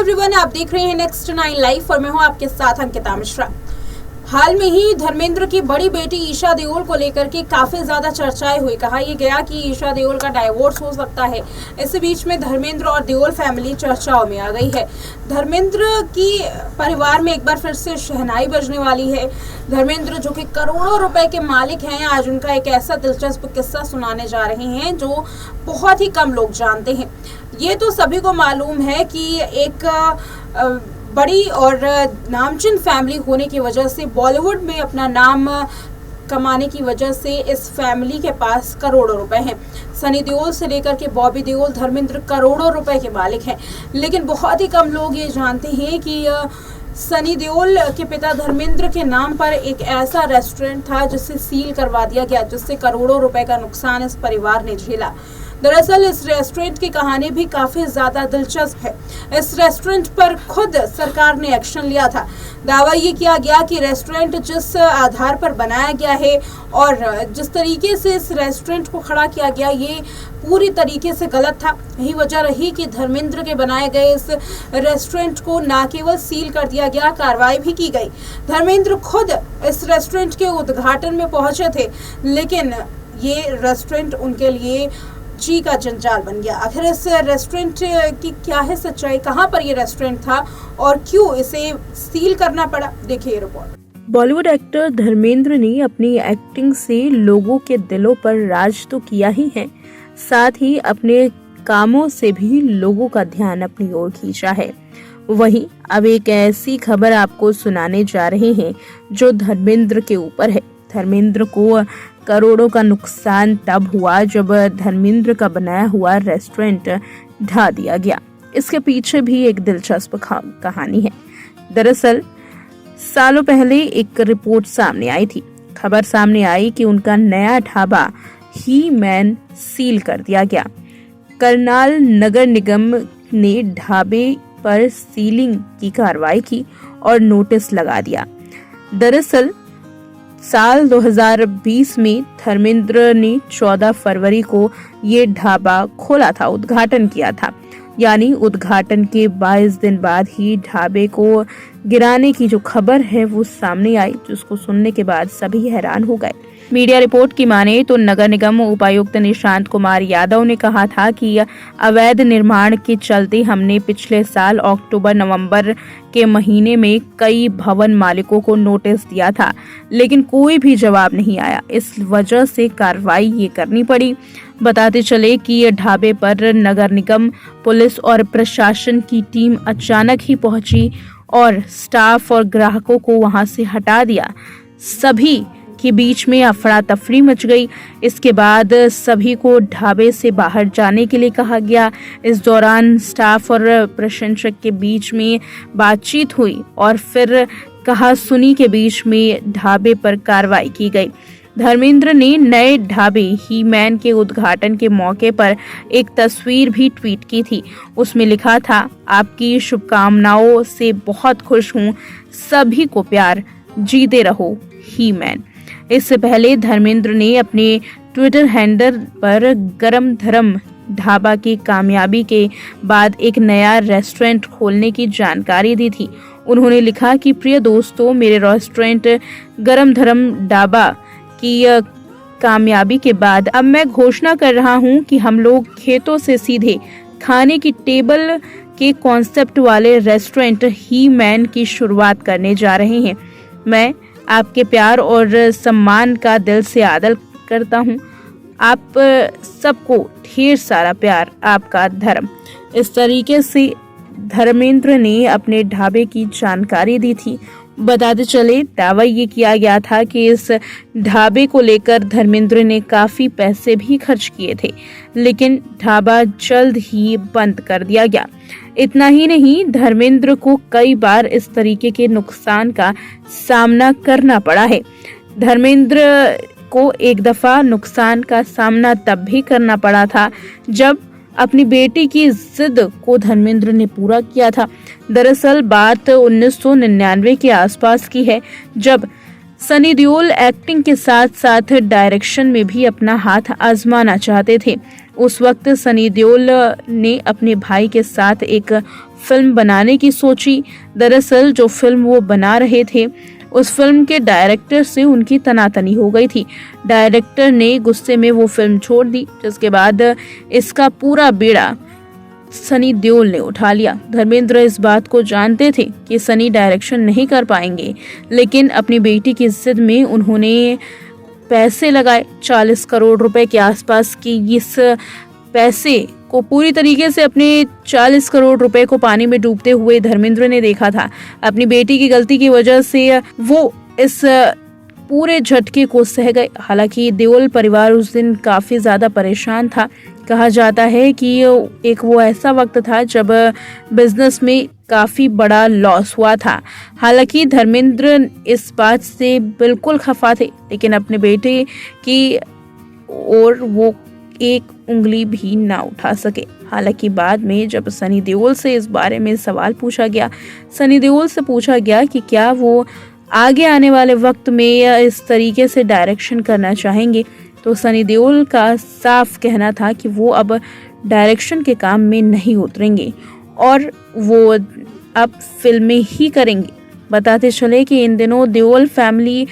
Everyone, आप देख रहे हैं नेक्स्ट 9 लाइव और मैं हूं आपके साथ अंकिता मिश्रा। हाल में ही धर्मेंद्र की बड़ी बेटी ईशा देओल को लेकर के काफी ज्यादा चर्चाएं हुई। कहा यह गया कि ईशा देओल का डाइवोर्स हो सकता है। इसी बीच में धर्मेंद्र और देओल फैमिली चर्चाओं में आ गई है। धर्मेंद्र की परिवार में एक बार फिर से शहनाई बजने वाली है। धर्मेंद्र जो कि करोड़ों रुपए के मालिक हैं, आज उनका एक ऐसा दिलचस्प किस्सा सुनाने जा रहे हैं जो बहुत ही कम लोग जानते हैं। ये तो सभी को मालूम है कि एक बड़ी और नामचीन फैमिली होने की वजह से, बॉलीवुड में अपना नाम कमाने की वजह से इस फैमिली के पास करोड़ों रुपए हैं। सनी देओल से लेकर के बॉबी देओल, धर्मेंद्र करोड़ों रुपए के मालिक हैं। लेकिन बहुत ही कम लोग ये जानते हैं कि सनी देओल के पिता धर्मेंद्र के नाम पर एक ऐसा रेस्टोरेंट था जिसे सील करवा दिया गया, जिससे करोड़ों रुपए का नुकसान इस परिवार ने झेला। दरअसल इस रेस्टोरेंट की कहानी भी काफी ज्यादा दिलचस्प है। इस रेस्टोरेंट पर खुद सरकार ने एक्शन लिया था। दावा ये किया गया कि रेस्टोरेंट जिस आधार पर बनाया गया है और जिस तरीके से इस रेस्टोरेंट को खड़ा किया गया, ये पूरी तरीके से गलत था। यही वजह रही कि धर्मेंद्र के बनाए गए इस रेस्टोरेंट को न केवल सील कर दिया गया, कार्रवाई भी की गई। धर्मेंद्र खुद इस रेस्टोरेंट के उद्घाटन में पहुंचे थे, लेकिन ये रेस्टोरेंट उनके लिए जी का जंजाल बन गया। आखिर इस रेस्टोरेंट की क्या है सच्चाई, कहां पर ये रेस्टोरेंट था और क्यों इसे सील करना पड़ा, देखिए रिपोर्ट। बॉलीवुड एक्टर धर्मेंद्र ने अपनी एक्टिंग से लोगों के दिलों पर राज तो किया ही है, साथ ही अपने कामों से भी लोगों का ध्यान अपनी ओर खींचा है। वहीं अब एक ऐसी खबर आपको सुनाने जा रहे हैं जो धर्मेंद्र के ऊपर है। धर्मेंद्र को करोड़ों का नुकसान तब हुआ जब धर्मेंद्र का बनाया हुआ रेस्टोरेंट ढा दिया गया। इसके पीछे भी एक दिलचस्प कहानी है। दरअसल सालों पहले एक रिपोर्ट सामने आई थी। खबर सामने आई कि उनका नया ढाबा ही मैन सील कर दिया गया। करनाल नगर निगम ने ढाबे पर सीलिंग की कार्रवाई की और नोटिस लगा दिया। दरअसल साल 2020 में धर्मेंद्र ने 14 फरवरी को ये ढाबा खोला था, उद्घाटन किया था। यानी उद्घाटन के 22 दिन बाद ही ढाबे को गिराने की जो खबर है वो सामने आई, जिसको सुनने के बाद सभी हैरान हो गए। मीडिया रिपोर्ट की माने तो नगर निगम उपायुक्त निशांत कुमार यादव ने कहा था कि अवैध निर्माण के चलते हमने पिछले साल अक्टूबर-नवंबर के महीने में कई भवन मालिकों को नोटिस दिया था, लेकिन कोई भी जवाब नहीं आया। इस वजह से कार्रवाई ये करनी पड़ी। बताते चले कि ये ढाबे पर नगर निगम, पुलिस और प्रशासन की टीम अचानक ही पहुंची और स्टाफ और ग्राहकों को वहां से हटा दिया। सभी के बीच में अफरा तफरी मच गई। इसके बाद सभी को ढाबे से बाहर जाने के लिए कहा गया। इस दौरान स्टाफ और प्रशंसक के बीच में बातचीत हुई और फिर कहा सुनी के बीच में ढाबे पर कार्रवाई की गई। धर्मेंद्र ने नए ढाबे ही मैन के उद्घाटन के मौके पर एक तस्वीर भी ट्वीट की थी। उसमें लिखा था, आपकी शुभकामनाओं से बहुत खुश हूँ, सभी को प्यार, जीते रहो ही मैन। इससे पहले धर्मेंद्र ने अपने ट्विटर हैंडल पर गरम धरम ढाबा की कामयाबी के बाद एक नया रेस्टोरेंट खोलने की जानकारी दी थी। उन्होंने लिखा कि प्रिय दोस्तों, मेरे रेस्टोरेंट गरम धरम ढाबा की कामयाबी के बाद अब मैं घोषणा कर रहा हूं कि हम लोग खेतों से सीधे खाने की टेबल के कॉन्सेप्ट वाले रेस्टोरेंट ही मैन की शुरुआत करने जा रहे हैं। मैं आपके प्यार और सम्मान का दिल से आदर करता हूं। आप सबको ढेर सारा प्यार, आपका धर्म। इस तरीके से धर्मेंद्र ने अपने ढाबे की जानकारी दी थी। बताते चले दावा ये किया गया था कि इस ढाबे को लेकर धर्मेंद्र ने काफी पैसे भी खर्च किए थे, लेकिन ढाबा जल्द ही बंद कर दिया गया। इतना ही नहीं, धर्मेंद्र को कई बार इस तरीके के नुकसान का सामना करना पड़ा है। धर्मेंद्र को एक दफा नुकसान का सामना तब भी करना पड़ा था जब अपनी बेटी की जिद को धर्मेंद्र ने पूरा किया था। दरअसल बात 1999 के आसपास की है, जब सनी देओल एक्टिंग के साथ साथ डायरेक्शन में भी अपना हाथ आजमाना चाहते थे। उस वक्त सनी देओल ने अपने भाई के साथ एक फिल्म बनाने की सोची। दरअसल जो फिल्म वो बना रहे थे उस फिल्म के डायरेक्टर से उनकी तनातनी हो गई थी। डायरेक्टर ने गुस्से में वो फिल्म छोड़ दी, जिसके बाद इसका पूरा बीड़ा सनी देओल ने उठा लिया। धर्मेंद्र इस बात को जानते थे कि सनी डायरेक्शन नहीं कर पाएंगे, लेकिन अपनी बेटी की जिद में उन्होंने पैसे लगाए। 40 करोड़ रुपए के आसपास की इस पैसे को पूरी तरीके से अपने 40 करोड़ रुपए को पानी में डूबते हुए धर्मेंद्र ने देखा था। अपनी बेटी की गलती की वजह से वो इस पूरे झटके को सह गए। हालांकि देओल परिवार उस दिन काफी ज्यादा परेशान था। कहा जाता है कि एक वो ऐसा वक्त था जब बिजनेस में काफी बड़ा लॉस हुआ था। हालांकि धर्मेंद्र इस बात से बिल्कुल खफा थे, लेकिन अपने बेटे की ओर वो एक उंगली भी ना उठा सके। हालांकि बाद में जब सनी देओल से इस बारे में सवाल पूछा गया, सनी देओल से पूछा गया कि क्या वो आगे आने वाले वक्त में इस तरीके से डायरेक्शन करना चाहेंगे, तो सनी देओल का साफ कहना था कि वो अब डायरेक्शन के काम में नहीं उतरेंगे और वो अब फिल्में ही करेंगे। बताते चले कि इन दिनों देओल फैमिली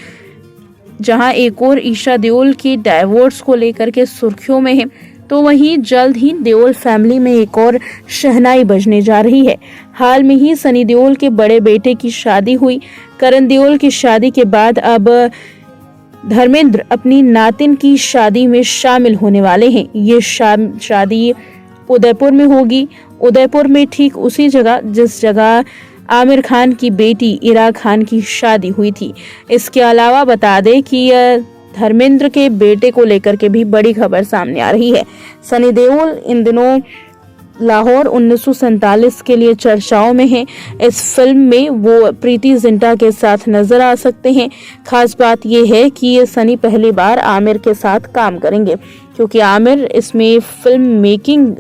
जहां एक और ईशा देओल की डाइवोर्स को लेकर के सुर्खियों में है, तो वहीं जल्द ही देओल फैमिली में एक और शहनाई बजने जा रही है। हाल में ही सनी देओल के बड़े बेटे की शादी हुई। करण देओल की शादी के बाद अब धर्मेंद्र अपनी नातिन की शादी में शामिल होने वाले हैं। ये शादी उदयपुर में होगी। उदयपुर में ठीक उसी जगह जिस जगह आमिर खान की बेटी इरा खान की शादी हुई थी। इसके अलावा बता दें कि धर्मेंद्र के बेटे को लेकर के भी बड़ी खबर सामने आ रही है। सनी देओल इन दिनों लाहौर 1947 के लिए चर्चाओं में हैं। इस फिल्म में वो प्रीति जिंटा के साथ नजर आ सकते हैं। खास बात यह है कि ये सनी पहली बार आमिर के साथ काम करेंगे, क्योंकि आमिर इसमें फिल्म मेकिंग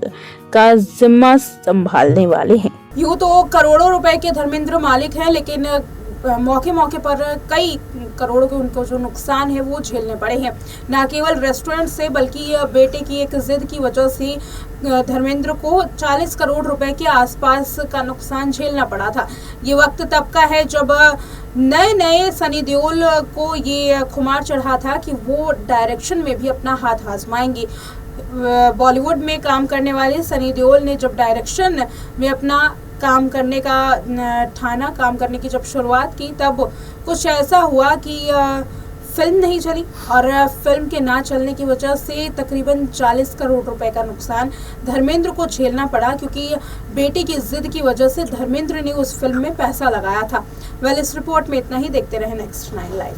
का जिम्मा संभालने वाले हैं। यूँ तो करोड़ों रुपए के धर्मेंद्र मालिक हैं, लेकिन मौके मौके पर कई करोड़ों के उनको जो नुकसान है वो झेलने पड़े हैं। न केवल रेस्टोरेंट से, बल्कि बेटे की एक जिद की वजह से धर्मेंद्र को 40 करोड़ रुपए के आसपास का नुकसान झेलना पड़ा था। ये वक्त तब का है जब नए नए सनी देओल को ये खुमार चढ़ा था कि वो डायरेक्शन में भी अपना हाथ आजमाएंगे। बॉलीवुड में काम करने वाले सनी देओल ने जब डायरेक्शन में अपना काम करने की जब शुरुआत की, तब कुछ ऐसा हुआ कि फिल्म नहीं चली और फिल्म के ना चलने की वजह से तकरीबन 40 करोड़ रुपए का नुकसान धर्मेंद्र को झेलना पड़ा, क्योंकि बेटे की जिद की वजह से धर्मेंद्र ने उस फिल्म में पैसा लगाया था। इस रिपोर्ट में इतना ही। देखते रहे नेक्स्ट 9 लाइव।